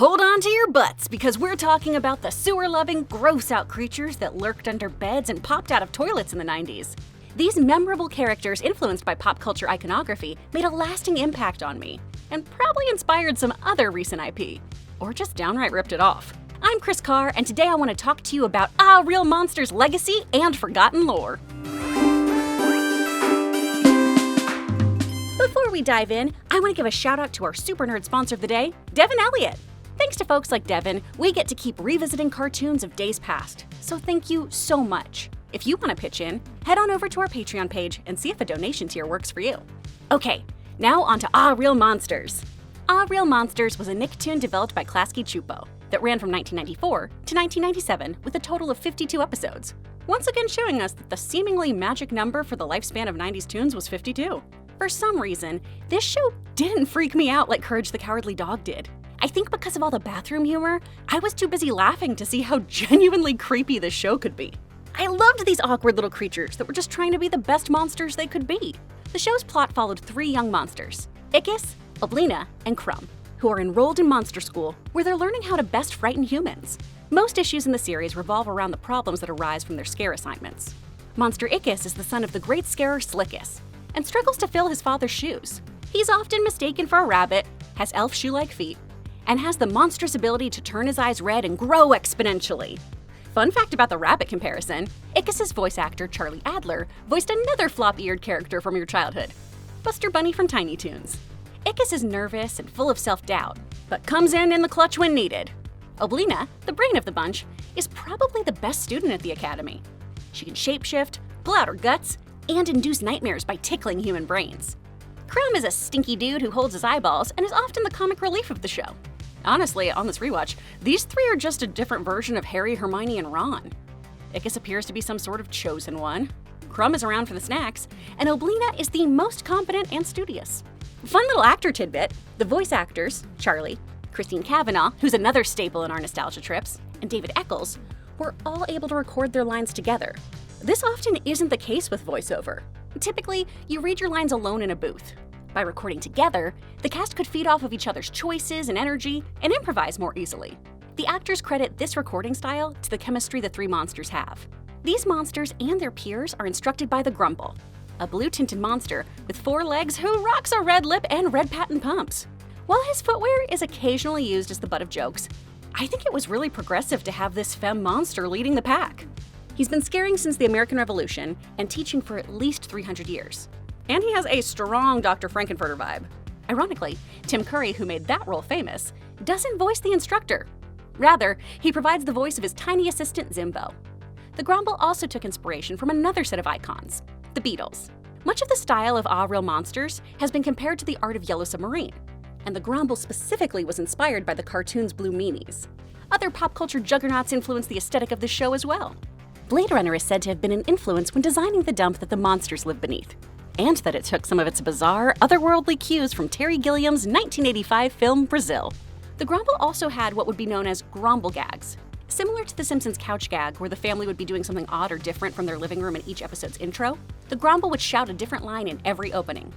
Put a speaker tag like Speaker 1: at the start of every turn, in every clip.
Speaker 1: Hold on to your butts, because we're talking about the sewer-loving, gross-out creatures that lurked under beds and popped out of toilets in the 90s. These memorable characters influenced by pop culture iconography made a lasting impact on me, and probably inspired some other recent IP, or just downright ripped it off. I'm Kris Carr, and today I want to talk to you about Aaah Real Monsters' legacy and forgotten lore. Before we dive in, I want to give a shout out to our super nerd sponsor of the day, Devin Elliott. Thanks to folks like Devin, we get to keep revisiting cartoons of days past, so thank you so much. If you want to pitch in, head on over to our Patreon page and see if a donation tier works for you. Okay, now on to Aaah Real Monsters. Aaah Real Monsters was a Nicktoon developed by Kris Carr that ran from 1994 to 1997 with a total of 52 episodes, once again showing us that the seemingly magic number for the lifespan of 90s toons was 52. For some reason, this show didn't freak me out like Courage the Cowardly Dog did. I think because of all the bathroom humor, I was too busy laughing to see how genuinely creepy this show could be. I loved these awkward little creatures that were just trying to be the best monsters they could be. The show's plot followed three young monsters, Ickis, Oblina, and Crumb, who are enrolled in monster school where they're learning how to best frighten humans. Most issues in the series revolve around the problems that arise from their scare assignments. Monster Ickis is the son of the great scarer Slickus and struggles to fill his father's shoes. He's often mistaken for a rabbit, has elf shoe-like feet, and has the monstrous ability to turn his eyes red and grow exponentially. Fun fact about the rabbit comparison, Ickis' voice actor Charlie Adler voiced another flop-eared character from your childhood, Buster Bunny from Tiny Toons. Ickis is nervous and full of self-doubt, but comes in the clutch when needed. Oblina, the brain of the bunch, is probably the best student at the academy. She can shapeshift, pull out her guts, and induce nightmares by tickling human brains. Crumb is a stinky dude who holds his eyeballs and is often the comic relief of the show. Honestly, on this rewatch, these three are just a different version of Harry, Hermione, and Ron. Ickis appears to be some sort of chosen one. Crumb is around for the snacks, and Oblina is the most competent and studious. Fun little actor tidbit, the voice actors, Charlie, Christine Cavanaugh, who's another staple in our nostalgia trips, and David Eccles, were all able to record their lines together. This often isn't the case with voiceover. Typically, you read your lines alone in a booth. By recording together, the cast could feed off of each other's choices and energy and improvise more easily. The actors credit this recording style to the chemistry the three monsters have. These monsters and their peers are instructed by the Gromble, a blue-tinted monster with 4 legs who rocks a red lip and red patent pumps. While his footwear is occasionally used as the butt of jokes, I think it was really progressive to have this femme monster leading the pack. He's been scaring since the American Revolution and teaching for at least 300 years. And he has a strong Dr. Frankenfurter vibe. Ironically, Tim Curry, who made that role famous, doesn't voice the instructor. Rather, he provides the voice of his tiny assistant, Zimbo. The Gromble also took inspiration from another set of icons, the Beatles. Much of the style of Aaah Real Monsters has been compared to the art of Yellow Submarine, and the Gromble specifically was inspired by the cartoon's Blue Meanies. Other pop culture juggernauts influenced the aesthetic of the show as well. Blade Runner is said to have been an influence when designing the dump that the monsters live beneath, and that it took some of its bizarre, otherworldly cues from Terry Gilliam's 1985 film Brazil. The Gromble also had what would be known as Gromble gags. Similar to The Simpsons' couch gag, where the family would be doing something odd or different from their living room in each episode's intro, the Gromble would shout a different line in every opening.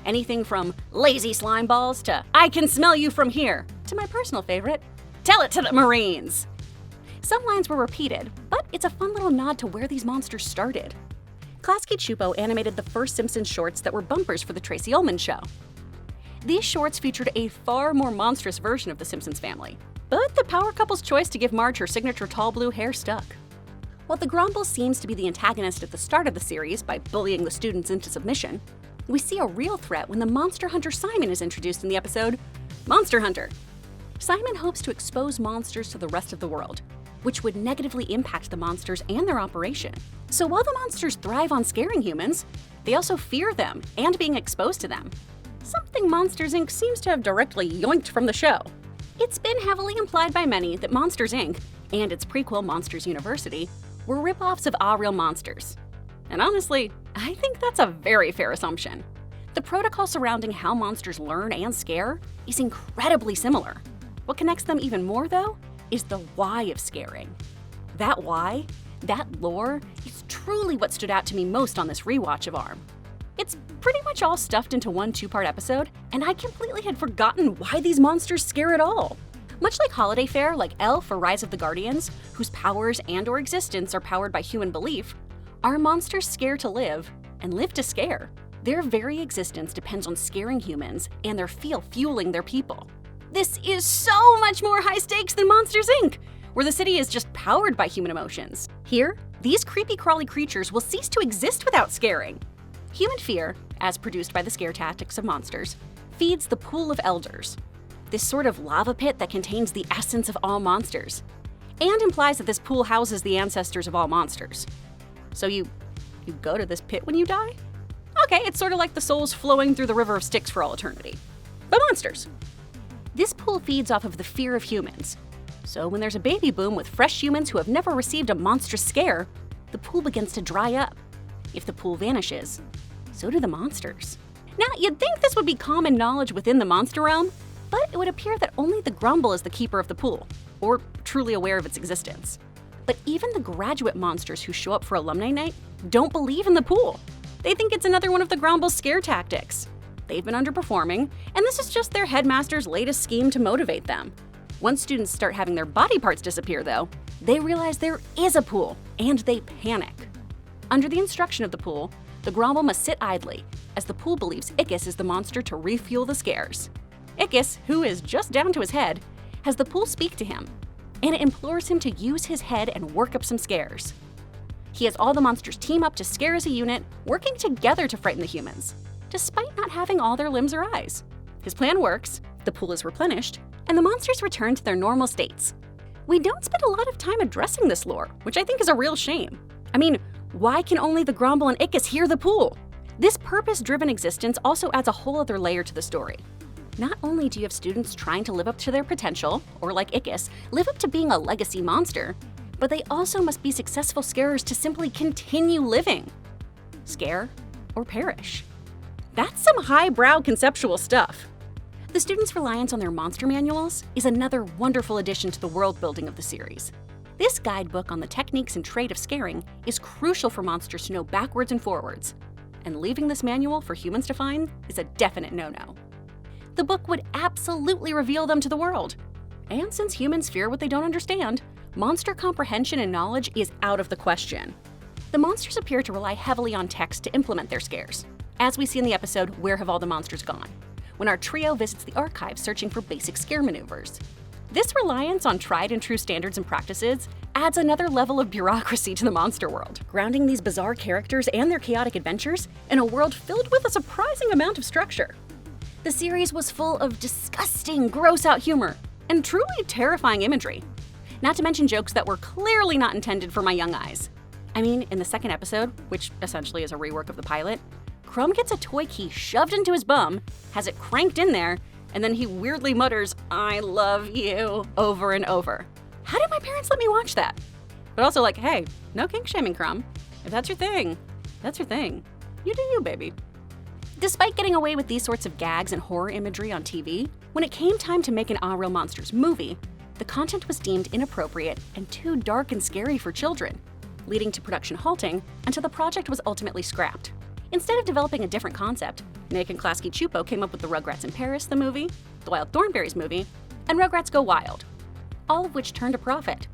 Speaker 1: Anything from "lazy slime balls" to "I can smell you from here" to my personal favorite, "tell it to the Marines." Some lines were repeated, but it's a fun little nod to where these monsters started. Kris Carr animated the first Simpsons shorts that were bumpers for the Tracy Ullman Show. These shorts featured a far more monstrous version of the Simpsons family, but the power couple's choice to give Marge her signature tall blue hair stuck. While the Gromble seems to be the antagonist at the start of the series by bullying the students into submission, we see a real threat when the monster hunter Simon is introduced in the episode Monster Hunter. Simon hopes to expose monsters to the rest of the world, which would negatively impact the monsters and their operation. So while the monsters thrive on scaring humans, they also fear them and being exposed to them. Something Monsters, Inc. seems to have directly yoinked from the show. It's been heavily implied by many that Monsters, Inc. and its prequel Monsters University were ripoffs of Aaah Real Monsters. And honestly, I think that's a very fair assumption. The protocol surrounding how monsters learn and scare is incredibly similar. What connects them even more, though, is the why of scaring. That why, that lore, is truly what stood out to me most on this rewatch of Aaah. It's pretty much all stuffed into one 2-part episode, and I completely had forgotten why these monsters scare at all. Much like holiday fare like Elf or Rise of the Guardians, whose powers and/or existence are powered by human belief, our monsters scare to live and live to scare. Their very existence depends on scaring humans and their feel fueling their people. This is so much more high stakes than Monsters, Inc., where the city is just powered by human emotions. Here, these creepy crawly creatures will cease to exist without scaring. Human fear, as produced by the scare tactics of monsters, feeds the pool of elders, this sort of lava pit that contains the essence of all monsters, and implies that this pool houses the ancestors of all monsters. So you go to this pit when you die? Okay, it's sort of like the souls flowing through the river of Styx for all eternity. But monsters. This pool feeds off of the fear of humans. So when there's a baby boom with fresh humans who have never received a monstrous scare, the pool begins to dry up. If the pool vanishes, so do the monsters. Now, you'd think this would be common knowledge within the monster realm, but it would appear that only the Gromble is the keeper of the pool, or truly aware of its existence. But even the graduate monsters who show up for alumni night don't believe in the pool. They think it's another one of the Gromble's scare tactics. They've been underperforming, and this is just their headmaster's latest scheme to motivate them. Once students start having their body parts disappear, though, they realize there is a pool, and they panic. Under the instruction of the pool, the Gromble must sit idly, as the pool believes Aaah is the monster to refuel the scares. Aaah, who is just down to his head, has the pool speak to him, and it implores him to use his head and work up some scares. He has all the monsters team up to scare as a unit, working together to frighten the humans, despite not having all their limbs or eyes. His plan works, the pool is replenished, and the monsters return to their normal states. We don't spend a lot of time addressing this lore, which I think is a real shame. I mean, why can only the Gromble and Aaah hear the pool? This purpose-driven existence also adds a whole other layer to the story. Not only do you have students trying to live up to their potential, or like Aaah, live up to being a legacy monster, but they also must be successful scarers to simply continue living. Scare or perish. That's some highbrow conceptual stuff. The students' reliance on their monster manuals is another wonderful addition to the world building of the series. This guidebook on the techniques and trait of scaring is crucial for monsters to know backwards and forwards, and leaving this manual for humans to find is a definite no-no. The book would absolutely reveal them to the world. And since humans fear what they don't understand, monster comprehension and knowledge is out of the question. The monsters appear to rely heavily on text to implement their scares, as we see in the episode Where Have All the Monsters Gone?, when our trio visits the archives searching for basic scare maneuvers. This reliance on tried and true standards and practices adds another level of bureaucracy to the monster world, grounding these bizarre characters and their chaotic adventures in a world filled with a surprising amount of structure. The series was full of disgusting, gross-out humor and truly terrifying imagery, not to mention jokes that were clearly not intended for my young eyes. I mean, in the second episode, which essentially is a rework of the pilot, Crumb gets a toy key shoved into his bum, has it cranked in there, and then he weirdly mutters, "I love you," over and over. How did my parents let me watch that? But also like, hey, no kink shaming, Crumb. If that's your thing, that's your thing. You do you, baby. Despite getting away with these sorts of gags and horror imagery on TV, when it came time to make an Aaah Real Monsters movie, the content was deemed inappropriate and too dark and scary for children, leading to production halting until the project was ultimately scrapped. Instead of developing a different concept, Nick and Klasky Chupo came up with the Rugrats in Paris, the movie, the Wild Thornberrys movie, and Rugrats Go Wild, all of which turned a profit.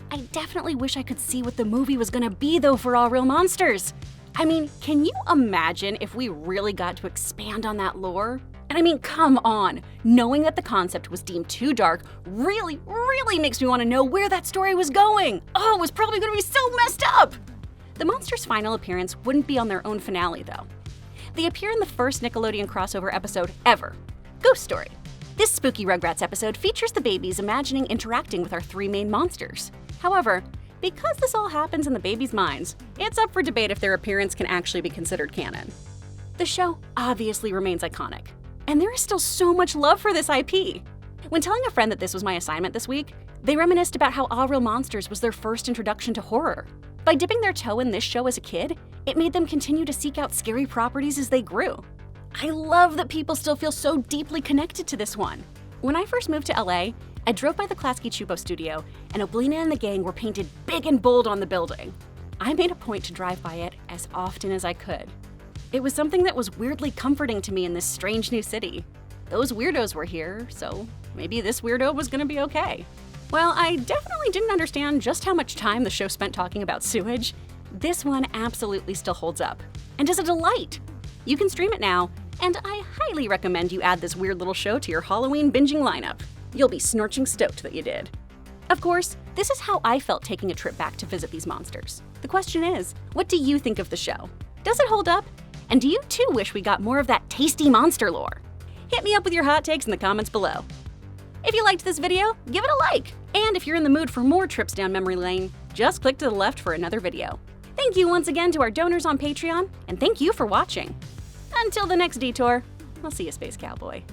Speaker 1: I definitely wish I could see what the movie was gonna be though for Aaah Real Monsters. I mean, can you imagine if we really got to expand on that lore? And I mean, come on, knowing that the concept was deemed too dark really makes me want to know where that story was going. Oh, it was probably gonna be so messed up! The monsters' final appearance wouldn't be on their own finale, though. They appear in the first Nickelodeon crossover episode ever, Ghost Story. This spooky Rugrats episode features the babies imagining interacting with our three main monsters. However, because this all happens in the babies' minds, it's up for debate if their appearance can actually be considered canon. The show obviously remains iconic, and there is still so much love for this IP. When telling a friend that this was my assignment this week, they reminisced about how Aaah Real Monsters was their first introduction to horror. By dipping their toe in this show as a kid, it made them continue to seek out scary properties as they grew. I love that people still feel so deeply connected to this one. When I first moved to LA, I drove by the Klasky Chupo studio, and Oblina and the gang were painted big and bold on the building. I made a point to drive by it as often as I could. It was something that was weirdly comforting to me in this strange new city. Those weirdos were here, so maybe this weirdo was gonna be okay. While I definitely didn't understand just how much time the show spent talking about sewage, this one absolutely still holds up, and is a delight. You can stream it now, and I highly recommend you add this weird little show to your Halloween binging lineup. You'll be snorching stoked that you did. Of course, this is how I felt taking a trip back to visit these monsters. The question is, what do you think of the show? Does it hold up? And do you too wish we got more of that tasty monster lore? Hit me up with your hot takes in the comments below. If you liked this video, give it a like. And if you're in the mood for more trips down memory lane, just click to the left for another video. Thank you once again to our donors on Patreon, and thank you for watching. Until the next detour, I'll see you, Space Cowboy.